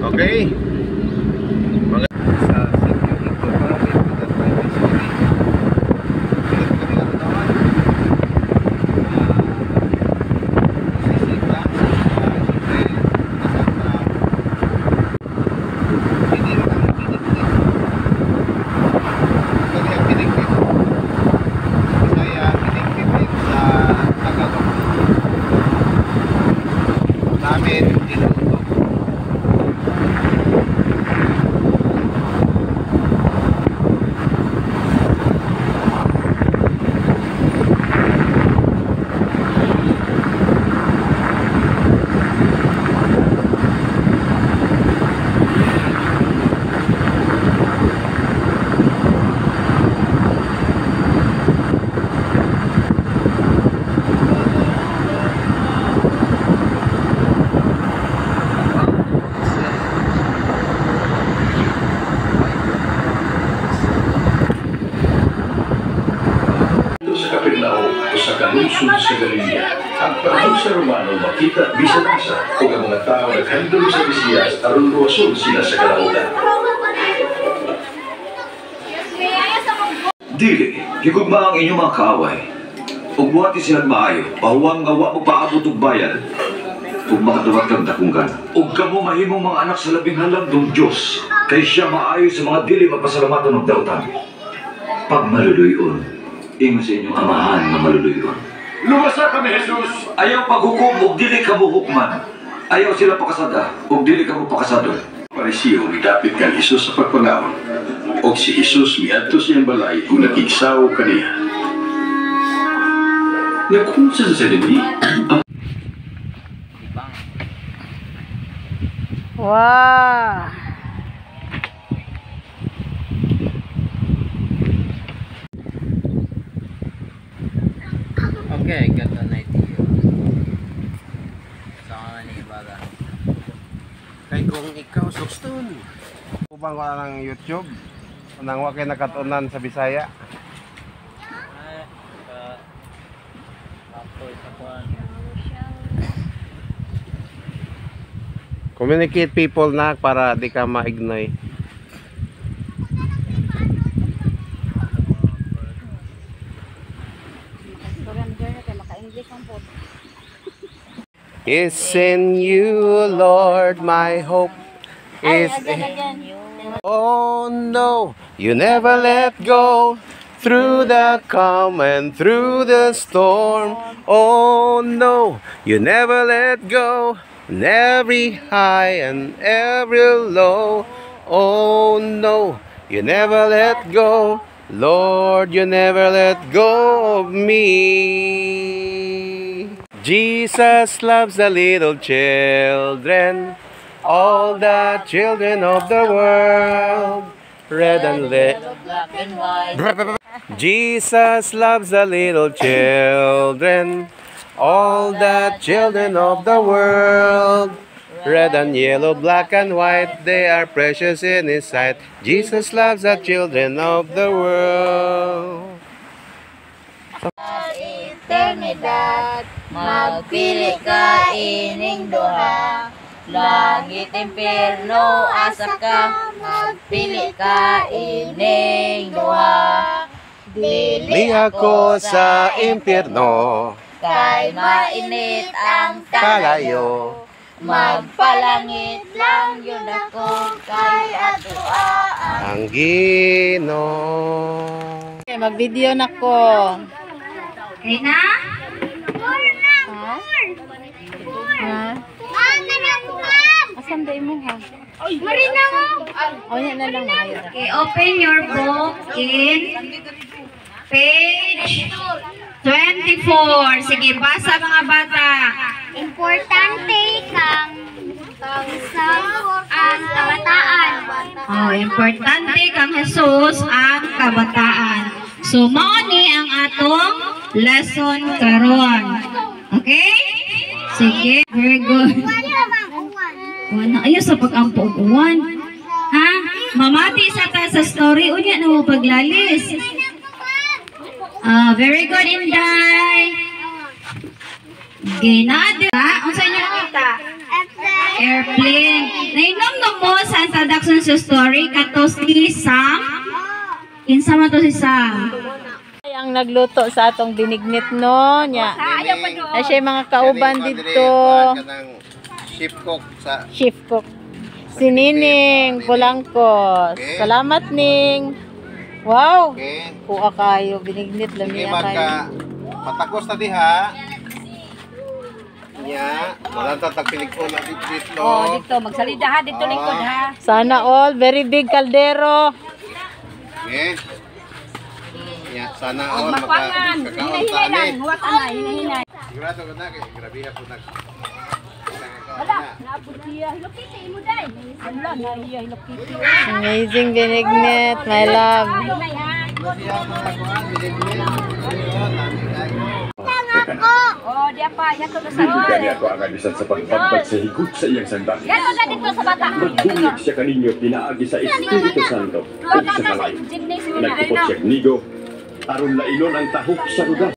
Okay. Sa kalunsod sa Galilea, ang pagod sa Romano makita bisan asa o ang mga tao naghandog sa Mesiyas aron luwasod sila sa kalautan. Dili, higugma ang inyong mga kaaway. Ug buhati silang maayo, pahuwang nga wa magpaabot og bayan. Ug makadawat kang dakunggan. Ug kamo mahimong mga anak sa labing halandong Diyos, kay siya maayo sa mga dili magpasalamaton og dautan. Pag maluluyon, ingon sa inyong amahan na maluluyon. Lumasa kami, Jesus! Ayaw paghukom ug dili ka hukman. Ayaw sila pakasada ug dili ka mo pakasado. Parisiyo, midapit kang Jesus sa pagpangaon. O si Jesus miadto siyang balay kung nakigsaw kaniya. Nakunsa sa dili. Wow! Okay, got the night view. Saan ni baga? Kay kung ikaw sukstun. Ubang wala ng YouTube, nang wa kay nakatunan sa Bisaya. Communicate people na para di ka ma-ignore. It's in you, Lord, my hope is in you. Oh no, you never let go through the calm and through the storm. Oh no, you never let go in every high and every low. Oh no, you never let go. Lord, you never let go of me. Jesus loves the little children, all the children of the world, red and black and white. Jesus loves the little children, all the children of the world, red and yellow, black and white, they are precious in His sight. Jesus loves the children of the world. Eternidad, magpili ka ining duha. Langit, impierno, asa ka, magpili ka ining duha. Dili ako sa impyerno, kay mainit ang kalayo. Magpalangit lang yun ako, kay atuaan ang Ginoo. Okay, mag-video na ko. Okay na? Ha? Asan ba mo ha? Marina mo! O, yan na lang mayo. Okay, open your book in page 24. Sige, basa mga bata. Importante kang ang kabataan. Oh, importante kang Jesus ang kabataan. So, mao ni ang atong lesson karon. Okay? Sige, very good. Uwan na ayo sa pag-ampo og uwan. Ha? Mamati sa ta sa story unya na mo paglalis. Very good, Inday. Ginado. Unsa inyo nakita? Airplane. Nainom mo sa introduction sa story kato si Sam. Kinsa man to si Sam? Ay, ang nagluto sa atong binignit no nya. Ay siya yung mga kauban dito. Chef cook sa Chief cook. Si Nining Pulangkos. Salamat Ning. Wow. okay. Kuha kayo binignit lami kayo. Patagos na diha. Nya, wala ta tagpilig-on na dito. Oh, dito magsalida ha dito lingkod ha. Sana all very big kaldero. Okay. Nya, sana all makakaon ta ni. Huwag ka na, hinahinay. Sigurado ka na kay grabe ha pud. Amazing binignit, my love. Oh, dia pa, yato na sa Kaya ako ang abisan sa pagbagbag sa higot sa iyang sandali. yato na dito sa bata. Magbunyag siya kaninyo pinaagi sa Espiritu Santo ug sa kalay. Nagtupot siya nigo aron lainon ang tahok sa lugar.